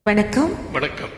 வணக்கம். வணக்கம்.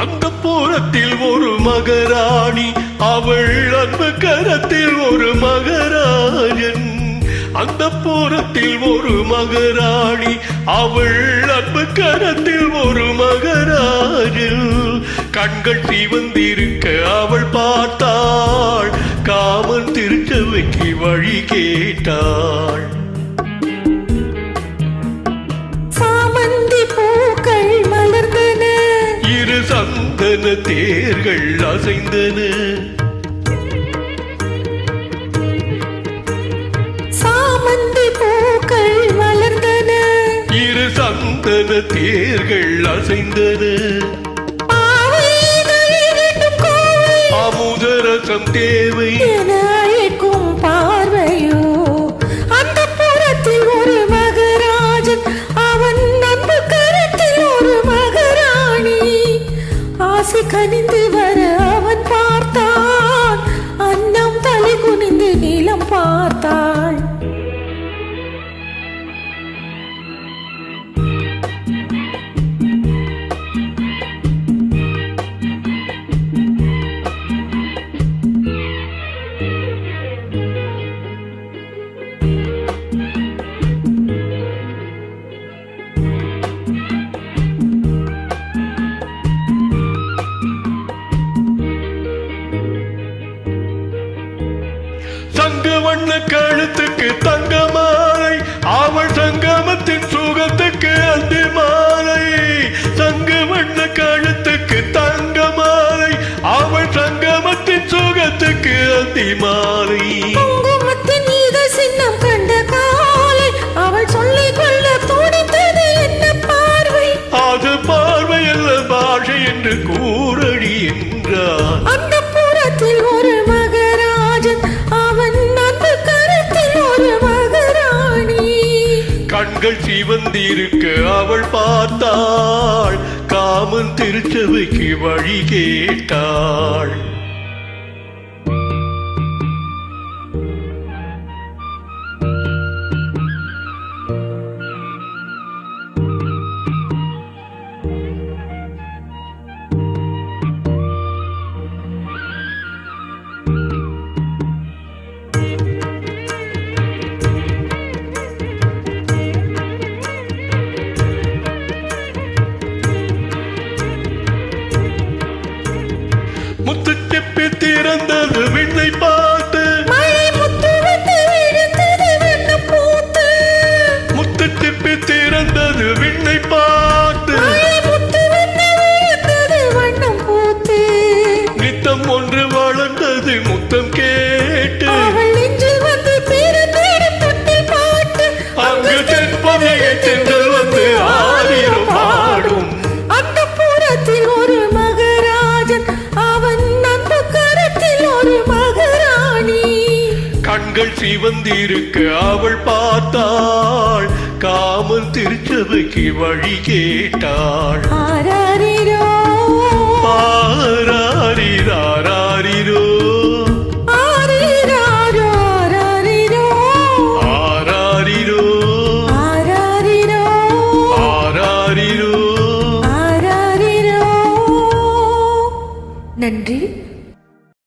அந்த புறத்தில் ஒரு மகராணி, அவள் அன்பு கரத்தில் ஒரு மகராஜன். அந்த புறத்தில் ஒரு மகராணி, அவள் அன்பு கரத்தில் ஒரு மகராஜன். கண்கள் சிவந்திருக்க அவள் பார்த்தாள், காமன் திருச்சபைக்கு வழி கேட்டாள். சந்தன தேர்கள் அசைந்தன, சாமந்தி பூக்கள் மலர்ந்தன, இரு சந்தன தேர்கள் அசைந்தன. அமுதரசம் தேவை என அழைக்கும் பார்வையோ. அந்த புறத்தில் ஒரு மகராஜன், அவன் அன்பு கரத்தில் ஒரு மகராணி. ஆசை கனிந்து வர அவன் பார்த்தான், அன்னம் தலை குனிந்து நீளம் பார்த்தாள். தங்க வண்ண கழுத்துக்கு தங்க மாலை, அவள் சங்கமத்தின் சுகத்துக்கு அந்தி மாலை. தங்க வண்ண கழுத்துக்கு தங்க மாலை, அவள் சங்கமத்தின் சுகத்துக்கு அந்தி மாலை. குங்குமத்தின் இதழ் சின்னம் கண்ட காலை, அவள் சொல்லிக் கொள்ள துடித்தது என்ன பார்வை. அது பார்வை அல்ல பாஷை என்று கூறடி என்றார். அந்த புறத்தில் ஒரு மகராஜன், அவன் அன்பு கரத்தில் ஒரு மகராணி. கண்கள் சிவந்திருக்க அவள் பார்த்தாள், காமன் திருச்சபைக்கு வழி கேட்டாள். முத்து செப்பி திறந்தது விண்ணை பார்த்து, மழை முத்து வந்து விழுந்தது வண்ணம் பூத்து. முத்து செப்பி திறந்தது விண்ணை பார்த்து, மழை முத்து வந்து விழுந்தது வண்ணம் பூத்து. நித்தம் ஒன்று வளர்ந்தது முத்தம் கேட்டு, அவள் நெஞ்சில் வந்து பிறந்தேடும் தொட்டில் பாட்டு. அங்கு தென்பதையை சென்றல் வந்து ஆயிரம் பாடும். அந்த புறத்தில் ஒரு மகராஜன், அவன் அன்பு கரத்தில் ஒரு மகராணி. கண்கள் சிவந்திருக்க அவள் பார்த்தாள், காமன் திருச்சபைக்கு வழி கேட்டாள். ஆராரிரோ ஆராரிராரிரோ, ஆரிராரோ ஆராரிரோ, ஆராரிரோ ஆராரிரோ ஆராரிரோ. ஆராரிரோ. நன்றி.